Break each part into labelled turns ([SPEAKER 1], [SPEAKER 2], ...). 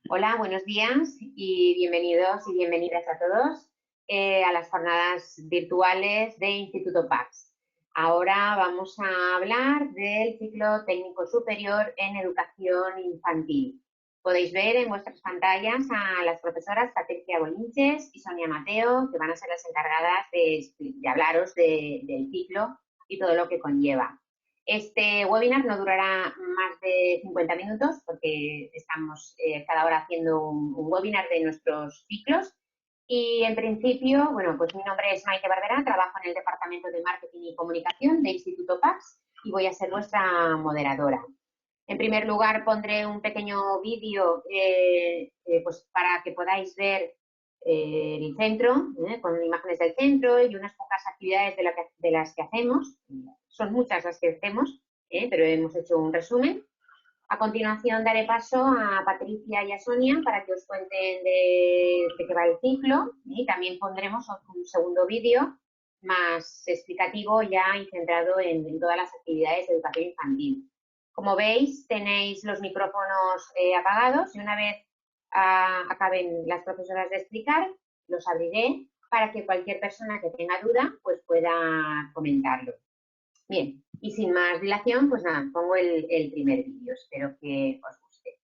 [SPEAKER 1] Hola, buenos días y bienvenidos y bienvenidas a todos a las jornadas virtuales de Instituto PACS. Ahora vamos a hablar del ciclo técnico superior en educación infantil. Podéis ver en vuestras pantallas a las profesoras Patricia Bolinches y Sonia Mateo, que van a ser las encargadas de hablaros del ciclo y todo lo que conlleva. Este webinar no durará más de 50 minutos porque estamos cada hora haciendo un webinar de nuestros ciclos y en principio, bueno, pues mi nombre es Maite Barberá, trabajo en el Departamento de Marketing y Comunicación de Instituto PACS y voy a ser vuestra moderadora. En primer lugar, pondré un pequeño vídeo pues para que podáis ver el centro, con imágenes del centro y unas pocas actividades de las que hacemos. Son muchas las que hacemos, pero hemos hecho un resumen. A continuación daré paso a Patricia y a Sonia para que os cuenten de qué va el ciclo y también pondremos un segundo vídeo más explicativo ya y centrado en todas las actividades de educación infantil. Como veis, tenéis los micrófonos apagados y una vez acaben las profesoras de explicar, los abriré para que cualquier persona que tenga duda pues pueda comentarlo. Bien, y sin más dilación, pues nada, pongo el primer vídeo. Espero que os guste.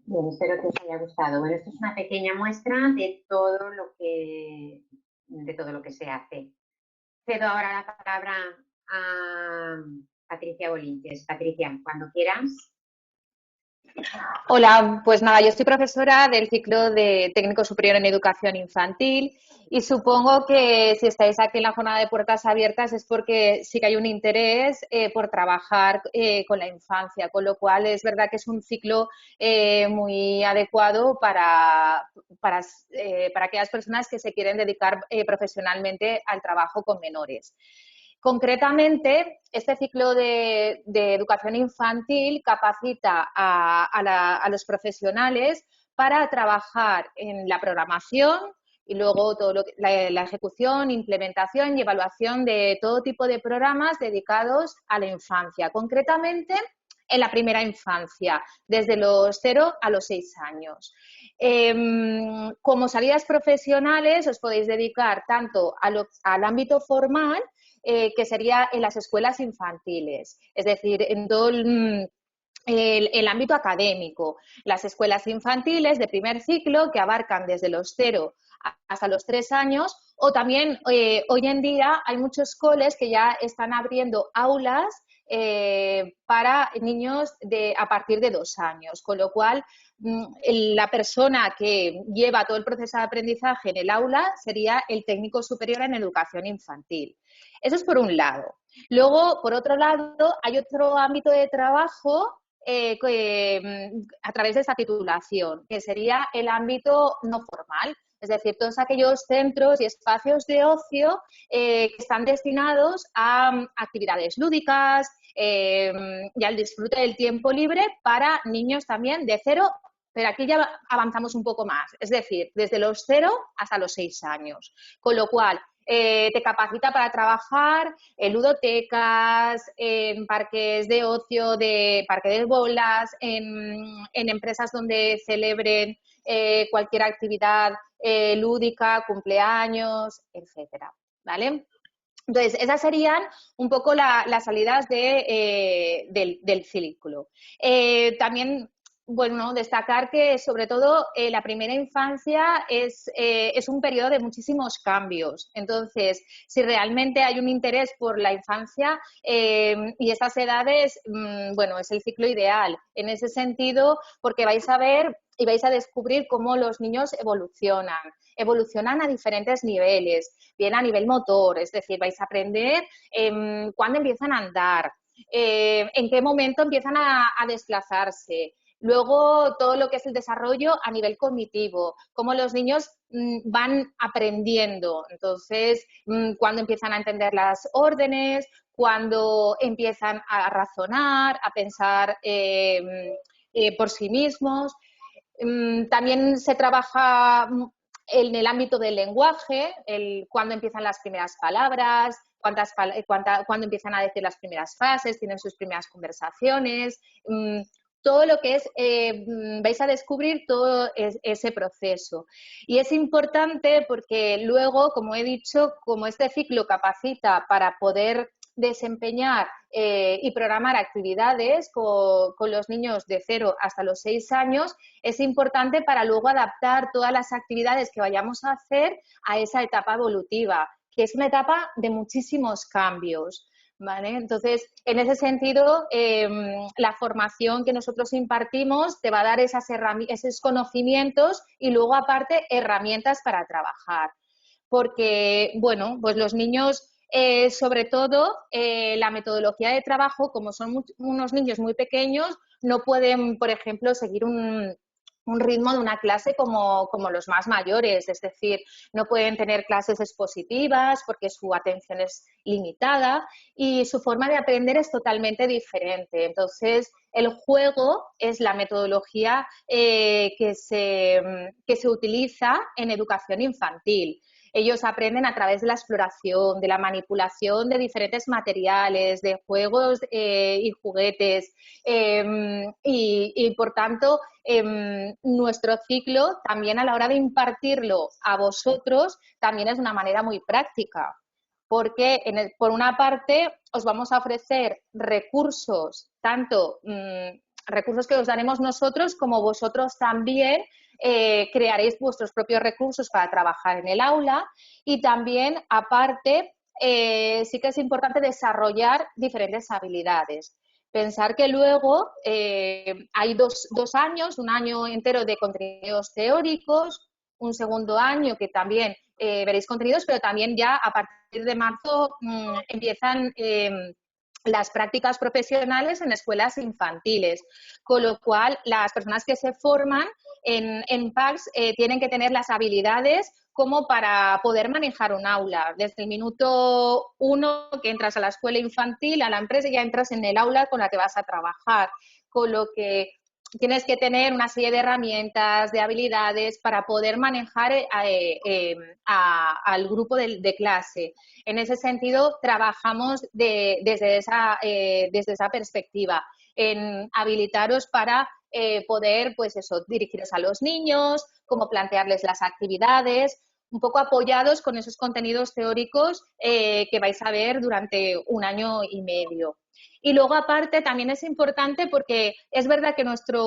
[SPEAKER 1] Bien, espero que os haya gustado. Bueno, esto es una pequeña muestra de todo lo que se hace. Cedo ahora la palabra a Patricia Bolinches. Patricia, cuando quieras.
[SPEAKER 2] Hola, pues nada, yo soy profesora del ciclo de Técnico Superior en Educación Infantil y supongo que si estáis aquí en la jornada de puertas abiertas es porque sí que hay un interés por trabajar con la infancia, con lo cual es verdad que es un ciclo muy adecuado para aquellas personas que se quieren dedicar profesionalmente al trabajo con menores. Concretamente, este ciclo de educación infantil capacita a los profesionales para trabajar en la programación y luego la ejecución, implementación y evaluación de todo tipo de programas dedicados a la infancia. Concretamente, en la primera infancia, desde los 0 a los 6 años. Como salidas profesionales, os podéis dedicar tanto al ámbito formal, que sería en las escuelas infantiles, es decir, en todo el ámbito académico, las escuelas infantiles de primer ciclo que abarcan desde los 0 hasta los 3 años, o también hoy en día hay muchos coles que ya están abriendo aulas para niños a partir de 2 años, con lo cual la persona que lleva todo el proceso de aprendizaje en el aula sería el técnico superior en educación infantil. Eso es por un lado. Luego, por otro lado, hay otro ámbito de trabajo a través de esta titulación, que sería el ámbito no formal, es decir, todos aquellos centros y espacios de ocio que están destinados a actividades lúdicas y al disfrute del tiempo libre para niños también de 0, pero aquí ya avanzamos un poco más, es decir, desde los 0 hasta los 6 años, con lo cual te capacita para trabajar en ludotecas, en parques de ocio, de parque de bolas, en empresas donde celebren cualquier actividad lúdica, cumpleaños, etcétera, ¿vale? Entonces, esas serían un poco las salidas del círculo. También, bueno, destacar que sobre todo la primera infancia es un periodo de muchísimos cambios. Entonces, si realmente hay un interés por la infancia y estas edades, bueno, es el ciclo ideal. En ese sentido, porque vais a ver y vais a descubrir cómo los niños evolucionan a diferentes niveles, bien a nivel motor, es decir, vais a aprender cuándo empiezan a andar, en qué momento empiezan a desplazarse. Luego, todo lo que es el desarrollo a nivel cognitivo, cómo los niños van aprendiendo. Entonces, cuándo empiezan a entender las órdenes, cuándo empiezan a razonar, a pensar por sí mismos. También se trabaja en el ámbito del lenguaje, cuándo empiezan las primeras palabras, cuándo empiezan a decir las primeras frases, tienen sus primeras conversaciones. Todo lo que es, vais a descubrir todo ese proceso. Y es importante porque luego, como he dicho, como este ciclo capacita para poder desempeñar y programar actividades con los niños de 0 hasta los 6 años, es importante para luego adaptar todas las actividades que vayamos a hacer a esa etapa evolutiva, que es una etapa de muchísimos cambios. ¿Vale? Entonces, en ese sentido, la formación que nosotros impartimos te va a dar esos conocimientos y luego, aparte, herramientas para trabajar. Porque, bueno, pues los niños, sobre todo, la metodología de trabajo, como son unos niños muy pequeños, no pueden, por ejemplo, seguir un ritmo de una clase como los más mayores, es decir, no pueden tener clases expositivas porque su atención es limitada y su forma de aprender es totalmente diferente. Entonces, el juego es la metodología que se utiliza en educación infantil. Ellos aprenden a través de la exploración, de la manipulación de diferentes materiales, de juegos y juguetes y, por tanto, nuestro ciclo también a la hora de impartirlo a vosotros también es de una manera muy práctica, porque por una parte os vamos a ofrecer recursos, tanto recursos que os daremos nosotros como vosotros también crearéis vuestros propios recursos para trabajar en el aula y también, aparte, sí que es importante desarrollar diferentes habilidades. Pensar que luego hay dos años, un año entero de contenidos teóricos, un segundo año que también veréis contenidos, pero también ya a partir de marzo empiezan las prácticas profesionales en escuelas infantiles, con lo cual las personas que se forman en PACS tienen que tener las habilidades como para poder manejar un aula. Desde el minuto 1 que entras a la escuela infantil, a la empresa, ya entras en el aula con la que vas a trabajar, con lo que tienes que tener una serie de herramientas, de habilidades para poder manejar al grupo de clase. En ese sentido, trabajamos desde esa perspectiva, en habilitaros para poder, pues eso, dirigiros a los niños, cómo plantearles las actividades, un poco apoyados con esos contenidos teóricos que vais a ver durante un año y medio. Y luego, aparte, también es importante porque es verdad que nuestra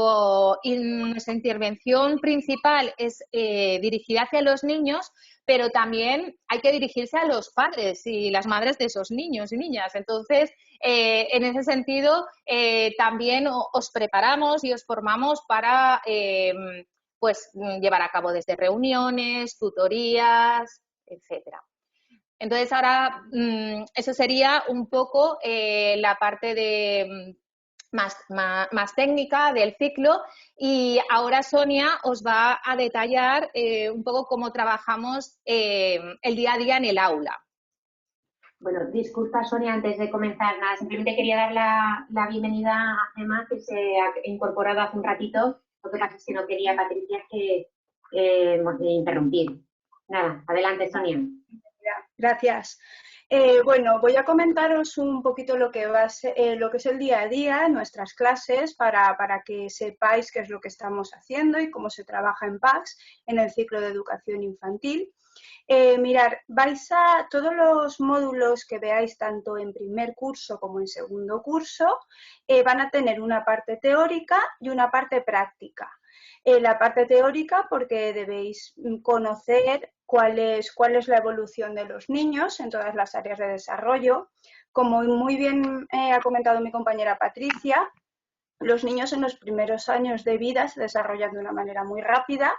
[SPEAKER 2] intervención principal es dirigida hacia los niños, pero también hay que dirigirse a los padres y las madres de esos niños y niñas. Entonces, En ese sentido, también os preparamos y os formamos para pues, llevar a cabo desde reuniones, tutorías, etcétera. Entonces, ahora eso sería un poco la parte de más técnica del ciclo, y ahora Sonia os va a detallar un poco cómo trabajamos el día a día en el aula.
[SPEAKER 1] Bueno, disculpa Sonia, antes de comenzar, nada, simplemente quería dar la bienvenida a Gemma, que se ha incorporado hace un ratito. Lo que pasa es que no quería, Patricia, que interrumpir. Nada, adelante Sonia.
[SPEAKER 3] Gracias. Bueno, voy a comentaros un poquito lo que es el día a día en nuestras clases para que sepáis qué es lo que estamos haciendo y cómo se trabaja en PACS en el ciclo de educación infantil. Mirar, todos los módulos que veáis tanto en primer curso como en segundo curso van a tener una parte teórica y una parte práctica. La parte teórica porque debéis conocer cuál es la evolución de los niños en todas las áreas de desarrollo. Como muy bien ha comentado mi compañera Patricia, los niños en los primeros años de vida se desarrollan de una manera muy rápida.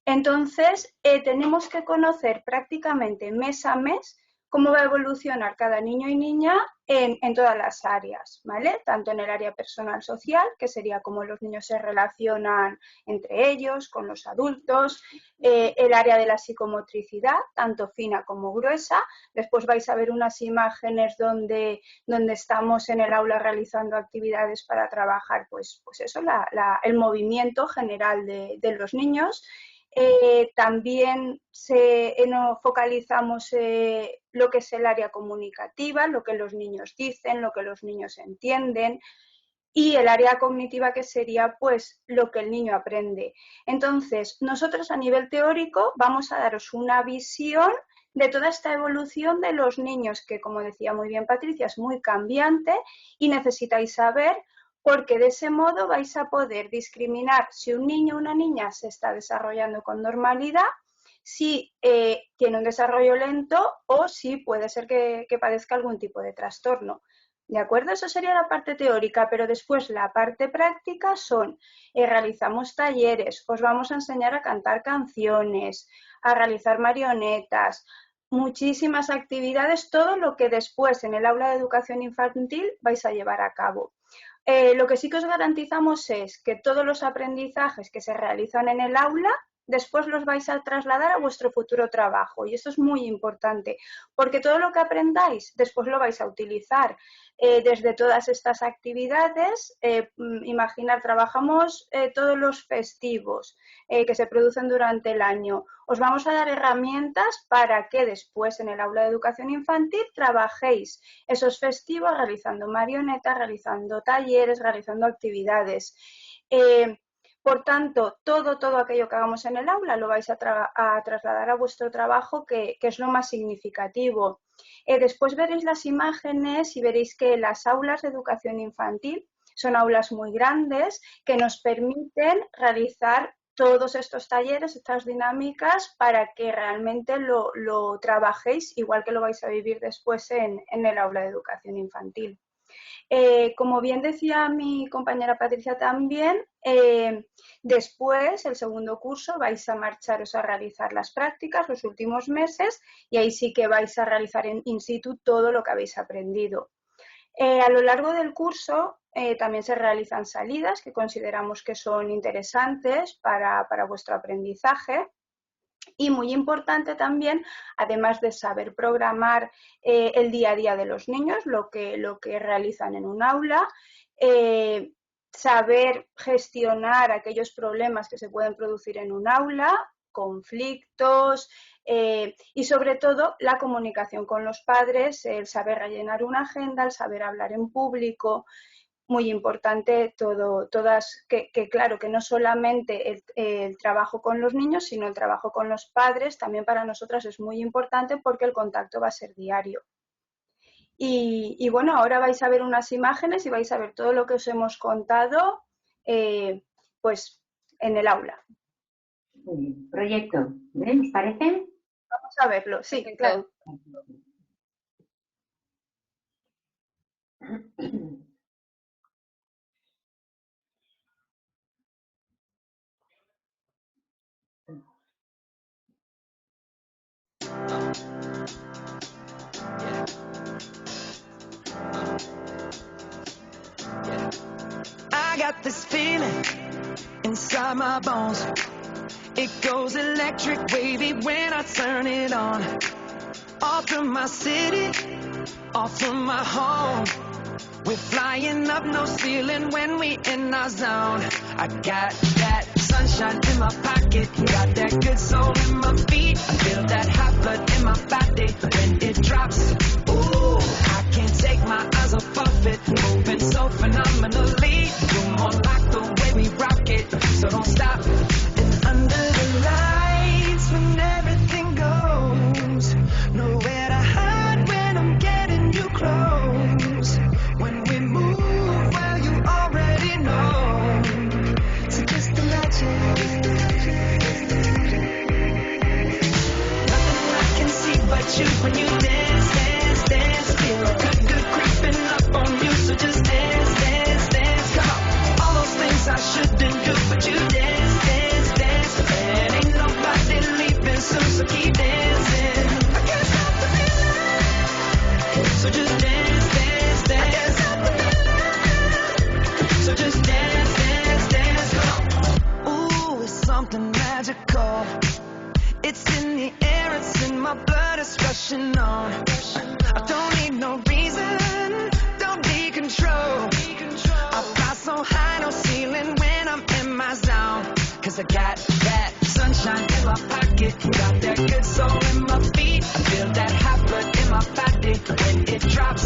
[SPEAKER 3] Entonces, tenemos que conocer prácticamente mes a mes cómo va a evolucionar cada niño y niña en todas las áreas, ¿vale? Tanto en el área personal social, que sería cómo los niños se relacionan entre ellos, con los adultos, el área de la psicomotricidad, tanto fina como gruesa. Después vais a ver unas imágenes donde estamos en el aula realizando actividades para trabajar, pues eso, el movimiento general de los niños. También focalizamos lo que es el área comunicativa, lo que los niños dicen, lo que los niños entienden, y el área cognitiva, que sería pues lo que el niño aprende. Entonces, nosotros a nivel teórico vamos a daros una visión de toda esta evolución de los niños, que como decía muy bien Patricia, es muy cambiante y necesitáis saber, porque de ese modo vais a poder discriminar si un niño o una niña se está desarrollando con normalidad, si tiene un desarrollo lento o si puede ser que padezca algún tipo de trastorno. ¿De acuerdo? Eso sería la parte teórica, pero después la parte práctica realizamos talleres, os vamos a enseñar a cantar canciones, a realizar marionetas, muchísimas actividades, todo lo que después en el aula de educación infantil vais a llevar a cabo. Lo que sí que os garantizamos es que todos los aprendizajes que se realizan en el aula después los vais a trasladar a vuestro futuro trabajo, y esto es muy importante, porque todo lo que aprendáis después lo vais a utilizar desde todas estas actividades. Imaginar, trabajamos todos los festivos que se producen durante el año. Os vamos a dar herramientas para que después en el aula de educación infantil trabajéis esos festivos realizando marionetas, realizando talleres, realizando actividades. Por tanto, todo aquello que hagamos en el aula lo vais a trasladar a vuestro trabajo, que es lo más significativo. Después veréis las imágenes y veréis que las aulas de educación infantil son aulas muy grandes que nos permiten realizar todos estos talleres, estas dinámicas, para que realmente lo trabajéis igual que lo vais a vivir después en el aula de educación infantil. Como bien decía mi compañera Patricia también, después, el segundo curso, vais a marcharos a realizar las prácticas los últimos meses, y ahí sí que vais a realizar in situ todo lo que habéis aprendido. A lo largo del curso también se realizan salidas que consideramos que son interesantes para vuestro aprendizaje. Y muy importante también, además de saber programar el día a día de los niños, lo que realizan en un aula, saber gestionar aquellos problemas que se pueden producir en un aula, conflictos, y sobre todo la comunicación con los padres, el saber rellenar una agenda, el saber hablar en público. Muy importante que claro, que no solamente el trabajo con los niños, sino el trabajo con los padres también para nosotras es muy importante, porque el contacto va a ser diario. Y bueno, ahora vais a ver unas imágenes y vais a ver todo lo que os hemos contado pues en el aula.
[SPEAKER 1] Proyecto, ¿os parece?
[SPEAKER 3] Vamos a verlo, sí, claro.
[SPEAKER 4] I got this feeling inside my bones. It goes electric wavy when I turn it on. Off from my city, off from my home. We're flying up, no ceiling when we in our zone. I got that sunshine in my pocket, got that good soul in my feet. I feel that hot blood in my body when it drops. Ooh, I can't take my eyes off of it, moving so phenomenally. You're more like the way we rock it, so don't stop. And under the lights, when everything goes, nowhere to hide when I'm getting you close. When we move, well, you already know. So just imagine. Nothing I can see but you when you dance, dance, dance. Feel good, good creeping up on you. So just dance, dance, dance. Come on. All those things I shouldn't do, but you dance, dance, dance. And ain't nobody leaving soon, so keep dancing. I can't stop the feeling. So just dance, dance, dance. So just dance, dance, dance. Ooh, it's something magical. It's in the air, it's in my blood, it's rushing on. I don't need no reason, don't need control. I fly so high, no ceiling when I'm in my zone. Cause I got that sunshine in my pocket, got that good soul in my feet. I feel that hot blood in my body when it drops.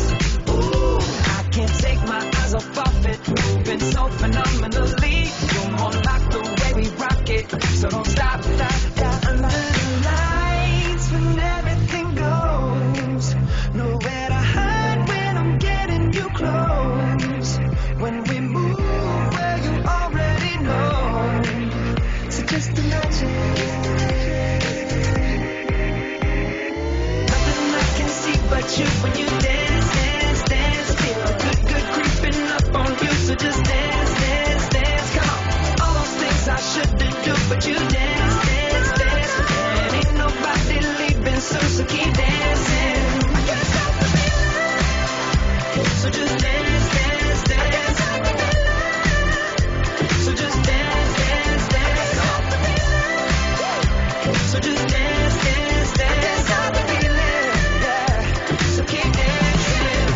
[SPEAKER 4] Ooh, I can't take my eyes off of it, moving so phenomenally. You're more like the way we rock it, so don't stop, stop, stop. Under the lights when everything goes, nowhere to hide when I'm getting you close. When we move, well, you already know. So just imagine. Nothing I can see but you when you dance, dance, dance. Feel good, good creeping up on you. So just dance, dance, dance. Come on. All those things I shouldn't do, but you dance, dance, dance. And ain't nobody leaving soon, so keep dancing. I can't stop the feeling. So just dance, dance, dance. So just dance, dance, dance. So just dance, dance, dance. I can't stop the feeling, yeah. So keep dancing.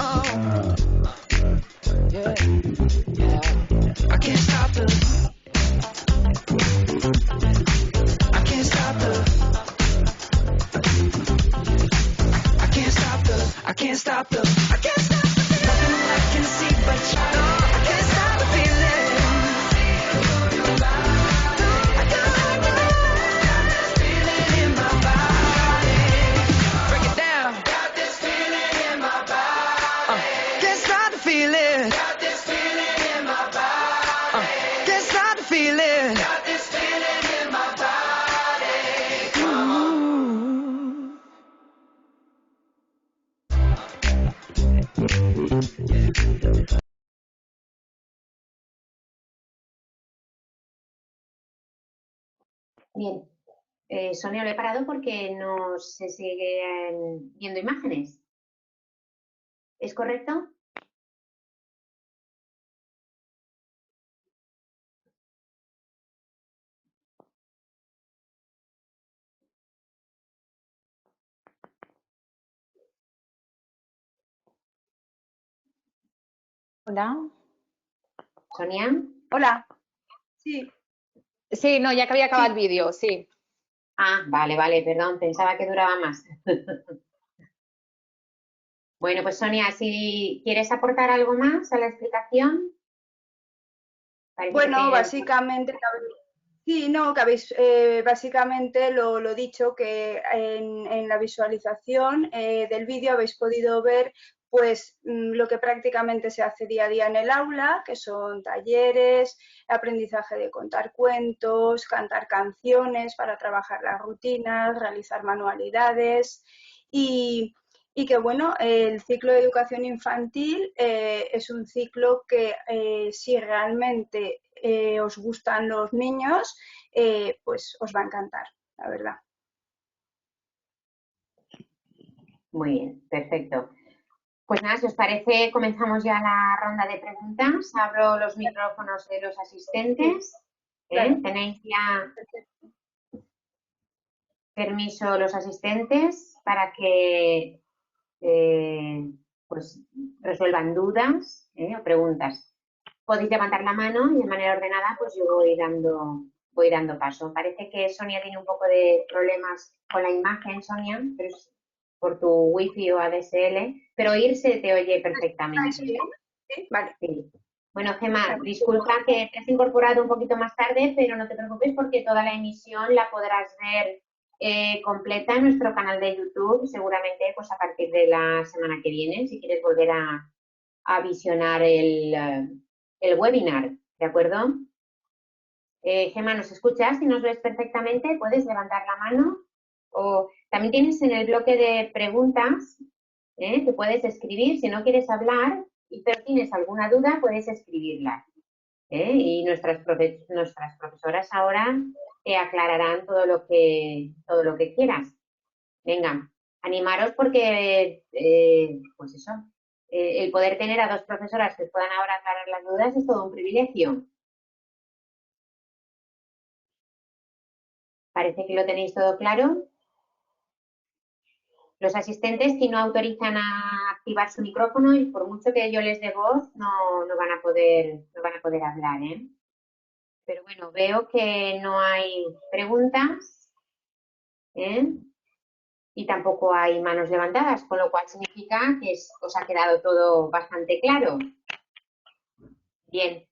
[SPEAKER 4] Oh, yeah, yeah. I can't stop the. I can't stop the. I can't stop the. I can't stop the. I can't stop the feeling. Nothing I can see but you. No, I can't stop the feeling. I can't stop the feeling in my body. Break it down. Got this feeling in my body. Can't stop the feeling. Got this feeling in my body. Can't stop the feeling. Got this feeling in my body. Come on.
[SPEAKER 1] Bien, Sonia, lo he parado porque no se siguen viendo imágenes. ¿Es correcto?
[SPEAKER 2] Hola.
[SPEAKER 1] Sonia.
[SPEAKER 3] Hola. Sí.
[SPEAKER 2] Sí, no, ya que había acabado el vídeo, sí.
[SPEAKER 1] Ah, vale, vale, perdón, pensaba que duraba más. Bueno, pues Sonia, si quieres aportar algo más a la explicación.
[SPEAKER 3] Bueno, básicamente, sí, no, que habéis básicamente lo dicho, que en la visualización del vídeo habéis podido ver pues lo que prácticamente se hace día a día en el aula, que son talleres, aprendizaje de contar cuentos, cantar canciones para trabajar las rutinas, realizar manualidades y que, bueno, el ciclo de educación infantil es un ciclo que si realmente os gustan los niños, pues os va a encantar, la verdad.
[SPEAKER 1] Muy bien, perfecto. Pues nada, si os parece, comenzamos ya la ronda de preguntas. Abro los micrófonos de los asistentes.
[SPEAKER 3] Claro.
[SPEAKER 1] Tenéis ya permiso los asistentes para que pues resuelvan dudas o preguntas. Podéis levantar la mano y de manera ordenada pues yo voy dando paso. Parece que Sonia tiene un poco de problemas con la imagen, Sonia, pero es por tu wifi o ADSL, pero oírse te oye perfectamente.
[SPEAKER 3] ¿Sí? Vale.
[SPEAKER 1] Sí. Bueno, Gemma, disculpa que te has incorporado un poquito más tarde, pero no te preocupes porque toda la emisión la podrás ver completa en nuestro canal de YouTube, seguramente pues a partir de la semana que viene, si quieres volver a visionar el webinar, ¿de acuerdo? Gemma, ¿nos escuchas? Si nos ves perfectamente, puedes levantar la mano. O también tienes en el bloque de preguntas que puedes escribir. Si no quieres hablar, pero tienes alguna duda, puedes escribirla. Y nuestras profesoras ahora te aclararán todo lo que quieras. Venga, animaros porque, pues eso, el poder tener a dos profesoras que puedan ahora aclarar las dudas es todo un privilegio. Parece que lo tenéis todo claro. Los asistentes que no autorizan a activar su micrófono y por mucho que yo les dé voz, no van a poder hablar, ¿eh? Pero bueno, veo que no hay preguntas, ¿eh? Y tampoco hay manos levantadas, con lo cual significa que os ha quedado todo bastante claro. Bien,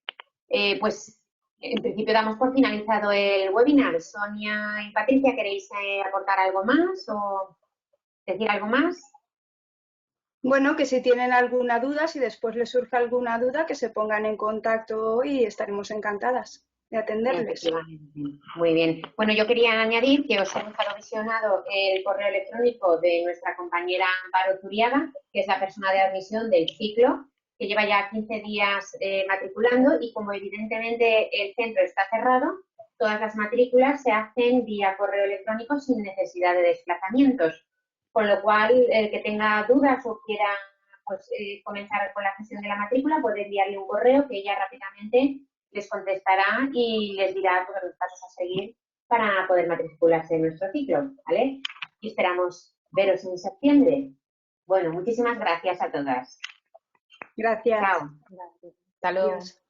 [SPEAKER 1] pues en principio damos por finalizado el webinar. Sonia y Patricia, ¿queréis aportar algo más o decir algo más?
[SPEAKER 3] Bueno, que si tienen alguna duda, si después les surge alguna duda, que se pongan en contacto y estaremos encantadas de atenderles.
[SPEAKER 1] Muy bien. Bueno, yo quería añadir que os he dejado visionado el correo electrónico de nuestra compañera Amparo Zuriaga, que es la persona de admisión del ciclo, que lleva ya 15 días matriculando y como evidentemente el centro está cerrado, todas las matrículas se hacen vía correo electrónico sin necesidad de desplazamientos. Con lo cual, el que tenga dudas o quiera pues, comenzar con la gestión de la matrícula puede enviarle un correo que ella rápidamente les contestará y les dirá todos los pasos a seguir para poder matricularse en nuestro ciclo, ¿vale? Y esperamos veros en septiembre. Bueno, muchísimas gracias a todas.
[SPEAKER 3] Gracias.
[SPEAKER 1] Chao.
[SPEAKER 2] Hasta luego.
[SPEAKER 3] Adiós.